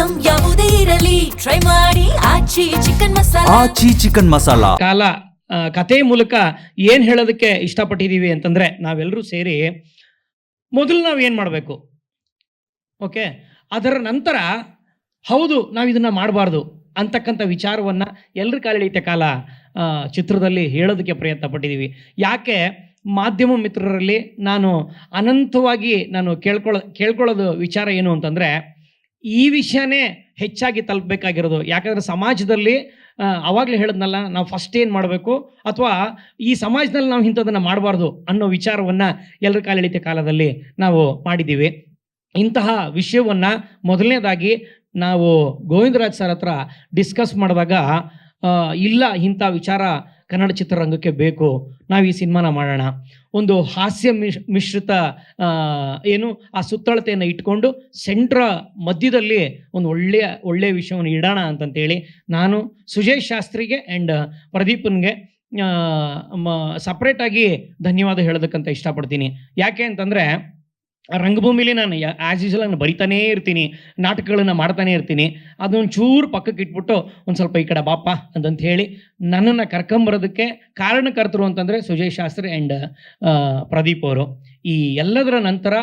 Item ಯಾವುದೇ ಇರಲಿ try ಮಾಡಿ ಆಚಿ ಚಿಕನ್ ಮಸಾಲಾ. ಆಚಿ ಚಿಕನ್ ಮಸಾಲಾ ಕಾಲ ಕಥೆ ಮೂಲಕ ಏನು ಹೇಳೋದಕ್ಕೆ ಇಷ್ಟಪಟ್ಟಿದ್ದೀವಿ ಅಂತಂದರೆ, ನಾವೆಲ್ಲರೂ ಸೇರಿ ಮೊದಲು ನಾವು ಏನು ಮಾಡಬೇಕು, ಓಕೆ, ಅದರ ನಂತರ ಹೌದು ನಾವು ಇದನ್ನು ಮಾಡಬಾರ್ದು ಅಂತಕ್ಕಂಥ ವಿಚಾರವನ್ನು ಎಲ್ಲರ ಕಾಲೆಳೆಯುತ್ತೆ ಕಾಲ ಚಿತ್ರದಲ್ಲಿ ಹೇಳೋದಕ್ಕೆ ಪ್ರಯತ್ನ ಪಟ್ಟಿದ್ದೀವಿ. ಯಾಕೆ ಮಾಧ್ಯಮ ಮಿತ್ರರಲ್ಲಿ ನಾನು ಅನಂತವಾಗಿ ನಾನು ಕೇಳ್ಕೊಳ್ಳೋದು ವಿಚಾರ ಏನು ಅಂತಂದರೆ, ಈ ವಿಷಯನೇ ಹೆಚ್ಚಾಗಿ ತಲುಪಬೇಕಾಗಿರೋದು. ಯಾಕಂದರೆ ಸಮಾಜದಲ್ಲಿ ಅವಾಗಲೇ ಹೇಳಿದ್ನಲ್ಲ, ನಾವು ಫಸ್ಟ್ ಏನು ಮಾಡಬೇಕು ಅಥವಾ ಈ ಸಮಾಜದಲ್ಲಿ ನಾವು ಇಂಥದನ್ನು ಮಾಡಬಾರ್ದು ಅನ್ನೋ ವಿಚಾರವನ್ನು ಎಲ್ಲರ ಕಾಲೆಳೆಯುತ್ತೆ ಕಾಲದಲ್ಲಿ ನಾವು ಮಾಡಿದ್ದೀವಿ. ಇಂತಹ ವಿಷಯವನ್ನು ಮೊದಲನೇದಾಗಿ ನಾವು ಗೋವಿಂದರಾಜ್ ಸರ್ ಹತ್ರ ಡಿಸ್ಕಸ್ ಮಾಡಿದಾಗ, ಇಲ್ಲ ಇಂಥ ವಿಚಾರ ಕನ್ನಡ ಚಿತ್ರರಂಗಕ್ಕೆ ಬೇಕು, ನಾವು ಈ ಸಿನಿಮಾನ ಮಾಡೋಣ, ಒಂದು ಹಾಸ್ಯ ಮಿಶ್ರಿತ ಏನು ಆ ಸುತ್ತಳತೆಯನ್ನು ಇಟ್ಕೊಂಡು ಸೆಂಟ್ರ ಮಧ್ಯದಲ್ಲಿ ಒಂದು ಒಳ್ಳೆಯ ವಿಷಯವನ್ನು ಇಡೋಣ ಅಂತಂತೇಳಿ ನಾನು ಸುಜೇಶ್ ಶಾಸ್ತ್ರಿಗೆ ಆ್ಯಂಡ್ ಪ್ರದೀಪನ್ಗೆ ಸಪ್ರೇಟಾಗಿ ಧನ್ಯವಾದ ಹೇಳೋದಕ್ಕಂತ ಇಷ್ಟಪಡ್ತೀನಿ. ಯಾಕೆ ಅಂತಂದರೆ, ರಂಗಭೂಮಿಲಿ ನಾನು ಆ್ಯಸ್ ಯೂಶುವಲ್ ನಾನು ಬರಿತಾನೇ ಇರ್ತೀನಿ, ನಾಟಕಗಳನ್ನು ಮಾಡ್ತಾನೆ ಇರ್ತೀನಿ. ಅದೊಂದು ಚೂರು ಪಕ್ಕಕ್ಕೆ ಇಟ್ಬಿಟ್ಟು ಒಂದು ಸ್ವಲ್ಪ ಈ ಕಡೆ ಬಾಪ ಅಂತಂತ ಹೇಳಿ ನನ್ನನ್ನು ಕರ್ಕೊಂಬರೋದಕ್ಕೆ ಕಾರಣಕರ್ತರು ಅಂತಂದರೆ ಸುಜಯ್ ಶಾಸ್ತ್ರಿ ಆ್ಯಂಡ್ ಪ್ರದೀಪ್ ಅವರು. ಈ ಎಲ್ಲದರ ನಂತರ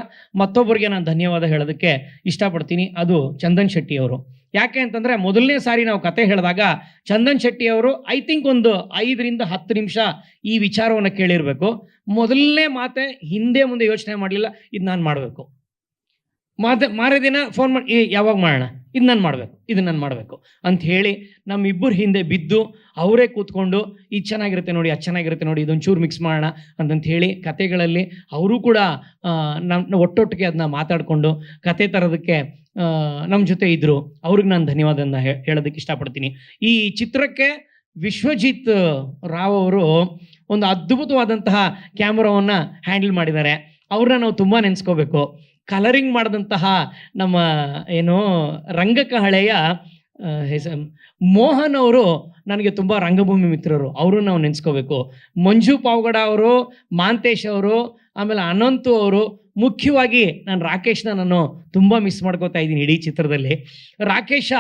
ಮತ್ತೊಬ್ಬರಿಗೆ ನಾನು ಧನ್ಯವಾದ ಹೇಳೋದಕ್ಕೆ ಇಷ್ಟಪಡ್ತೀನಿ, ಅದು ಚಂದನ್ ಶೆಟ್ಟಿ ಅವರು. ಯಾಕೆ ಅಂತಂದರೆ, ಮೊದಲನೇ ಸಾರಿ ನಾವು ಕತೆ ಹೇಳಿದಾಗ ಚಂದನ್ ಶೆಟ್ಟಿ ಅವರು ಐ ಥಿಂಕ್ ಒಂದು 5 ರಿಂದ 10 ನಿಮಿಷ ಈ ವಿಚಾರವನ್ನು ಕೇಳಿರಬೇಕು. ಮೊದಲನೇ ಮಾತೆ ಹಿಂದೆ ಮುಂದೆ ಯೋಚನೆ ಮಾಡಲಿಲ್ಲ, ಇದು ನಾನು ಮಾಡಬೇಕು. ಮಾರೇ ದಿನ ಫೋನ್ ಮಾಡಿ ಯಾವಾಗ ಮಾಡೋಣ, ಇದು ನಾನು ಮಾಡಬೇಕು ಅಂತ ಹೇಳಿ ನಮ್ಮಿಬ್ಬರು ಹಿಂದೆ ಬಿದ್ದು ಅವರೇ ಕೂತ್ಕೊಂಡು ಇದು ಚೆನ್ನಾಗಿರುತ್ತೆ ನೋಡಿ, ಅದು ಚೆನ್ನಾಗಿರುತ್ತೆ ನೋಡಿ, ಇದೊಂದು ಚೂರು ಮಿಕ್ಸ್ ಮಾಡೋಣ ಅಂತಂತ ಹೇಳಿ ಕತೆಗಳಲ್ಲಿ ಅವರು ಕೂಡ ನಮ್ಮ ಒಟ್ಟೊಟ್ಟಿಗೆ ಅದನ್ನ ಮಾತಾಡಿಕೊಂಡು ಕತೆ ತರೋದಕ್ಕೆ ನಮ್ಮ ಜೊತೆ ಇದ್ದರು. ಅವ್ರಿಗೆ ನಾನು ಧನ್ಯವಾದನ ಹೇಳೋದಕ್ಕೆ ಇಷ್ಟಪಡ್ತೀನಿ. ಈ ಚಿತ್ರಕ್ಕೆ ವಿಶ್ವಜಿತ್ ರಾವ್ ಅವರು ಒಂದು ಅದ್ಭುತವಾದಂತಹ ಕ್ಯಾಮ್ರಾವನ್ನು ಹ್ಯಾಂಡಲ್ ಮಾಡಿದ್ದಾರೆ. ಅವ್ರನ್ನ ನಾವು ತುಂಬ ನೆನೆಸ್ಕೋಬೇಕು. ಕಲರಿಂಗ್ ಮಾಡಿದಂತಹ ನಮ್ಮ ಏನು ರಂಗಕ ಹಳೆಯ ಮೋಹನ್ ಅವರು ನನಗೆ ತುಂಬ ರಂಗಭೂಮಿ ಮಿತ್ರರು, ಅವರು ನಾವು ನೆನೆಸ್ಕೋಬೇಕು. ಮಂಜು ಪಾವಗಡ ಅವರು, ಮಾಂತೇಶ್ ಅವರು, ಆಮೇಲೆ ಅನಂತು ಅವರು, ಮುಖ್ಯವಾಗಿ ನಾನು ರಾಕೇಶ್ನ ನಾನು ತುಂಬ ಮಿಸ್ ಮಾಡ್ಕೋತಾ ಇದ್ದೀನಿ ಇಡೀ ಚಿತ್ರದಲ್ಲಿ. ರಾಕೇಶ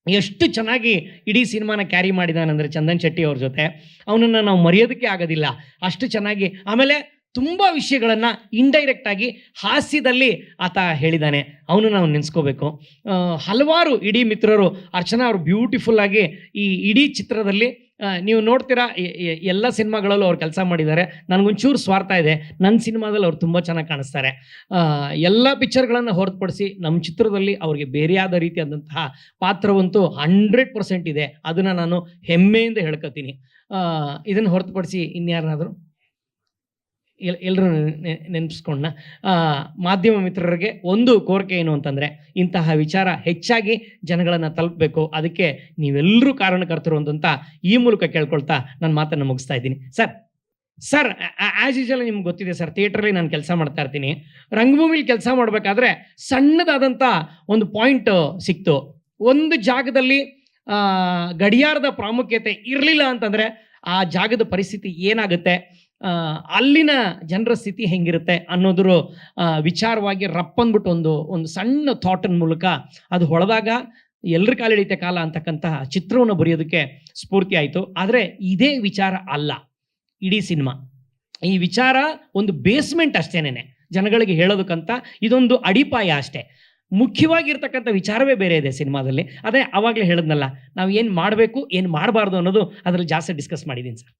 ಎಷ್ಟು ಚೆನ್ನಾಗಿ ಇಡೀ ಸಿನಿಮಾನ ಕ್ಯಾರಿ ಮಾಡಿದಾನಂದರೆ ಚಂದನ್ ಶೆಟ್ಟಿ ಅವ್ರ ಜೊತೆ, ಅವನನ್ನು ನಾವು ಮರೆಯೋದಕ್ಕೆ ಆಗೋದಿಲ್ಲ, ಅಷ್ಟು ಚೆನ್ನಾಗಿ. ಆಮೇಲೆ ತುಂಬ ವಿಷಯಗಳನ್ನು ಇಂಡೈರೆಕ್ಟಾಗಿ ಹಾಸ್ಯದಲ್ಲಿ ಆತ ಹೇಳಿದ್ದಾನೆ, ಅವನು ನಾವು ನೆನೆಸ್ಕೋಬೇಕು. ಹಲವಾರು ಇಡೀ ಮಿತ್ರರು, ಅರ್ಚನಾ ಅವರು ಬ್ಯೂಟಿಫುಲ್ಲಾಗಿ ಈ ಇಡೀ ಚಿತ್ರದಲ್ಲಿ ನೀವು ನೋಡ್ತೀರಾ, ಎಲ್ಲ ಸಿನಿಮಾಗಳಲ್ಲೂ ಅವ್ರು ಕೆಲಸ ಮಾಡಿದ್ದಾರೆ. ನನಗೊಂಚೂರು ಸ್ವಾರ್ಥ ಇದೆ, ನನ್ನ ಸಿನಿಮಾದಲ್ಲಿ ಅವ್ರು ತುಂಬ ಚೆನ್ನಾಗಿ ಕಾಣಿಸ್ತಾರೆ. ಎಲ್ಲ ಪಿಕ್ಚರ್ಗಳನ್ನು ಹೊರತುಪಡಿಸಿ ನಮ್ಮ ಚಿತ್ರದಲ್ಲಿ ಅವ್ರಿಗೆ ಬೇರೆಯಾದ ರೀತಿಯಾದಂತಹ ಪಾತ್ರವಂತೂ 100% ಇದೆ. ಅದನ್ನು ನಾನು ಹೆಮ್ಮೆಯಿಂದ ಹೇಳ್ಕೊತೀನಿ. ಇದನ್ನು ಹೊರತುಪಡಿಸಿ ಇನ್ಯಾರನ್ನಾದರೂ ಎಲ್ಲರೂ ನೆನಪಿಸ್ಕೊಂಡ ಮಾಧ್ಯಮ ಮಿತ್ರರಿಗೆ ಒಂದು ಕೋರಿಕೆ ಏನು ಅಂತಂದರೆ, ಇಂತಹ ವಿಚಾರ ಹೆಚ್ಚಾಗಿ ಜನಗಳನ್ನು ತಲುಪಬೇಕು, ಅದಕ್ಕೆ ನೀವೆಲ್ಲರೂ ಕಾರಣಕರ್ತರು ಅಂತ ಈ ಮೂಲಕ ಕೇಳ್ಕೊಳ್ತಾ ನನ್ನ ಮಾತನ್ನು ಮುಗಿಸ್ತಾ ಇದ್ದೀನಿ. ಸರ್ ಆ್ಯಸ್ ಯೂಶುವಲ್ ನಿಮ್ಗೆ ಗೊತ್ತಿದೆ ಸರ್, ಥಿಯೇಟ್ರಲ್ಲಿ ನಾನು ಕೆಲಸ ಮಾಡ್ತಾ ಇರ್ತೀನಿ. ರಂಗಭೂಮಿಲಿ ಕೆಲಸ ಮಾಡಬೇಕಾದ್ರೆ ಸಣ್ಣದಾದಂಥ ಒಂದು ಪಾಯಿಂಟ್ ಸಿಕ್ತು. ಒಂದು ಜಾಗದಲ್ಲಿ ಗಡಿಯಾರದ ಪ್ರಾಮುಖ್ಯತೆ ಇರಲಿಲ್ಲ ಅಂತಂದರೆ ಆ ಜಾಗದ ಪರಿಸ್ಥಿತಿ ಏನಾಗುತ್ತೆ, ಅಲ್ಲಿನ ಜನರ ಸ್ಥಿತಿ ಹೆಂಗಿರುತ್ತೆ ಅನ್ನೋದ್ರ ವಿಚಾರವಾಗಿ ರಪ್ಪಂದ್ಬಿಟ್ಟು ಒಂದು ಸಣ್ಣ ಥಾಟನ್ ಮೂಲಕ ಅದು ಹೊಳೆದಾಗ ಎಲ್ಲರ ಕಾಲೆಳೆಯುತ್ತೆ ಕಾಲ ಅಂತಕ್ಕಂತಹ ಚಿತ್ರವನ್ನು ಬರೆಯೋದಕ್ಕೆ ಸ್ಫೂರ್ತಿ ಆಯಿತು. ಆದರೆ ಇದೇ ವಿಚಾರ ಅಲ್ಲ ಇಡೀ ಸಿನಿಮಾ. ಈ ವಿಚಾರ ಒಂದು ಬೇಸ್ಮೆಂಟ್ ಅಷ್ಟೇನೆ, ಜನಗಳಿಗೆ ಹೇಳೋದಕ್ಕಂತ ಇದೊಂದು ಅಡಿಪಾಯ ಅಷ್ಟೇ. ಮುಖ್ಯವಾಗಿರ್ತಕ್ಕಂಥ ವಿಚಾರವೇ ಬೇರೆ ಇದೆ ಸಿನಿಮಾದಲ್ಲಿ. ಅದೇ ಆವಾಗಲೇ ಹೇಳಿದ್ನಲ್ಲ, ನಾವು ಏನು ಮಾಡಬೇಕು ಏನು ಮಾಡಬಾರ್ದು ಅನ್ನೋದು ಅದರಲ್ಲಿ ಜಾಸ್ತಿ ಡಿಸ್ಕಸ್ ಮಾಡಿದ್ದೀನಿ ಸರ್.